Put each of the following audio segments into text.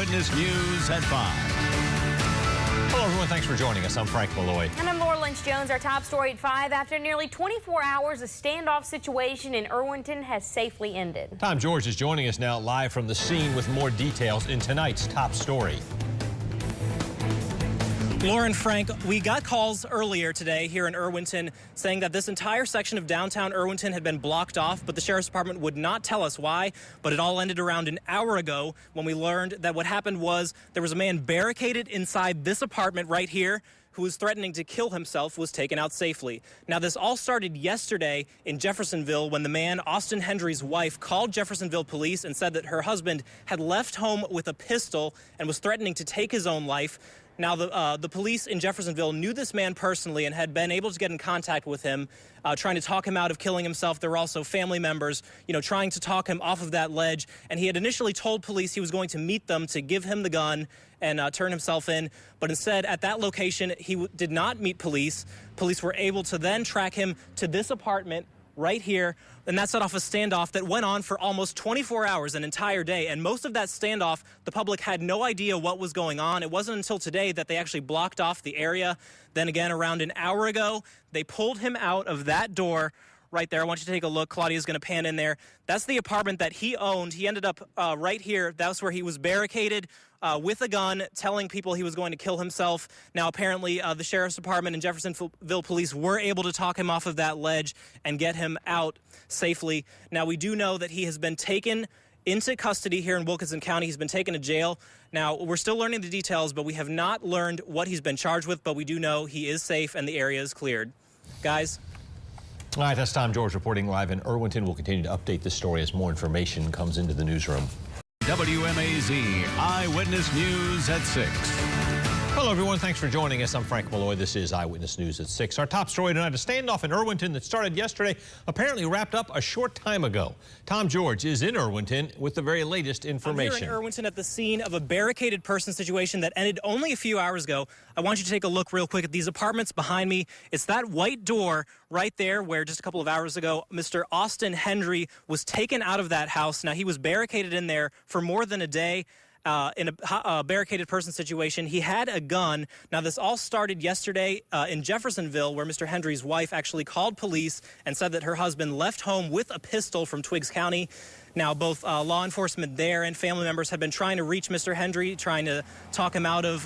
Eyewitness News at 5. Hello, everyone. Thanks for joining us. I'm Frank Malloy. And I'm Laura Lynch-Jones. Our top story at 5. After nearly 24 hours, a standoff situation in Irwinton has safely ended. Tom George is joining us now live from the scene with more details in tonight's top story. Lauren, Frank, we got calls earlier today here in Irwinton saying that this entire section of downtown Irwinton had been blocked off, but the Sheriff's Department would not tell us why. But it all ended around an hour ago when we learned that what happened was there was a man barricaded inside this apartment right here who was threatening to kill himself, was taken out safely. Now, this all started yesterday in Jeffersonville when the man, Austin Hendry's wife, called Jeffersonville police and said that her husband had left home with a pistol and was threatening to take his own life. Now, the police in Jeffersonville knew this man personally and had been able to get in contact with him, trying to talk him out of killing himself. There were also family members, trying to talk him off of that ledge. And he had initially told police he was going to meet them to give him the gun and turn himself in. But instead, at that location, he did not meet police. Police were able to then track him to this apartment right here, and that set off a standoff that went on for almost 24 hours, an entire day. And most of that standoff, the public had no idea what was going on. It wasn't until today that they actually blocked off the area. Then again, around an hour ago, they pulled him out of that door right there. I want you to take a look. Claudia's going to pan in there. That's the apartment that he owned. He ended up right here. That's where he was barricaded with a gun, telling people he was going to kill himself. Now, apparently, the Sheriff's Department and Jeffersonville Police were able to talk him off of that ledge and get him out safely. Now, we do know that he has been taken into custody here in Wilkinson County. He's been taken to jail. Now, we're still learning the details, but we have not learned what he's been charged with, but we do know he is safe and the area is cleared. Guys? All right, that's Tom George reporting live in Irwinton. We'll continue to update this story as more information comes into the newsroom. WMAZ Eyewitness News at 6. Hello, everyone. Thanks for joining us. I'm Frank Malloy. This is Eyewitness News at 6. Our top story tonight, a standoff in Irwinton that started yesterday, apparently wrapped up a short time ago. Tom George is in Irwinton with the very latest information. I'm here in Irwinton at the scene of a barricaded person situation that ended only a few hours ago. I want you to take a look real quick at these apartments behind me. It's that white door right there where just a couple of hours ago, Mr. Austin Hendry was taken out of that house. Now, he was barricaded in there for more than a day. In a barricaded person situation. He had a gun. Now, this all started yesterday in Jeffersonville, where Mr. Hendry's wife actually called police and said that her husband left home with a pistol from Twiggs County. Now, both law enforcement there and family members had been trying to reach Mr. Hendry, trying to talk him out of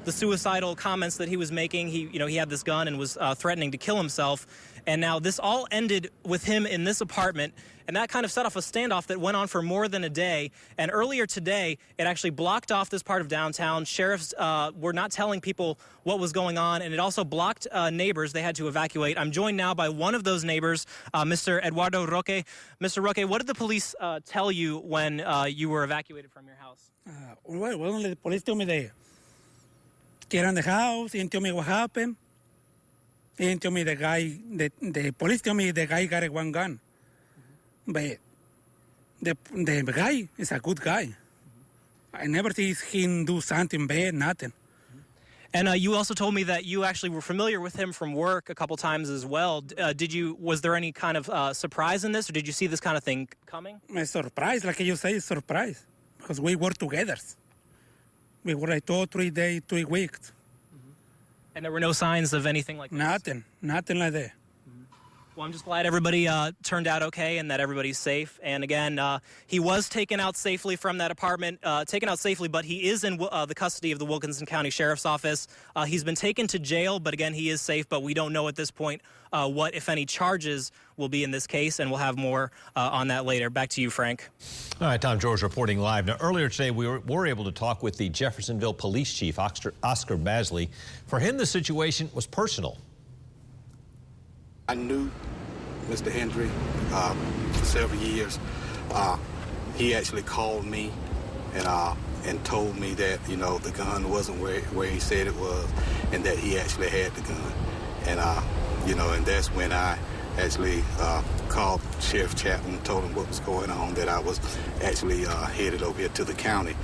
the suicidal comments that he was making. He had this gun and was threatening to kill himself. And now this all ended with him in this apartment, and that kind of set off a standoff that went on for more than a day. And earlier today, it actually blocked off this part of downtown. Sheriffs were not telling people what was going on, and it also blocked neighbors. They had to evacuate. I'm joined now by one of those neighbors, Mr. Eduardo Roque. Mr. Roque, what did the police tell you when you were evacuated from your house? Well, the police told me they get on the house and tell me what happened. And told me the police told me the guy got one gun. But the guy is a good guy. I never see him do something bad, nothing. And you also told me that you actually were familiar with him from work a couple times as well. Was there any kind of surprise in this, or did you see this kind of thing coming? A surprise, like you say, surprise. Because we work together. We were like 2 or 3 days, 3 weeks. And there were no signs of anything like this? Nothing like that. Well, I'm just glad everybody turned out okay and that everybody's safe. And again, he was taken out safely from that apartment, but he is in the custody of the Wilkinson County Sheriff's Office. He's been taken to jail, but again, he is safe, but we don't know at this point what, if any, charges will be in this case, and we'll have more on that later. Back to you, Frank. All right, Tom George reporting live. Now, earlier today, we were able to talk with the Jeffersonville Police Chief, Oscar Basley. For him, the situation was personal. I knew Mr. Hendry for several years. He actually called me and told me that, the gun wasn't where he said it was, and that he actually had the gun. And, and that's when I actually called Sheriff Chapman and told him what was going on, that I was actually headed over here to the county.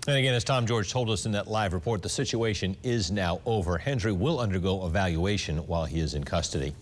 And again, as Tom George told us in that live report, the situation is now over. Hendry will undergo evaluation while he is in custody.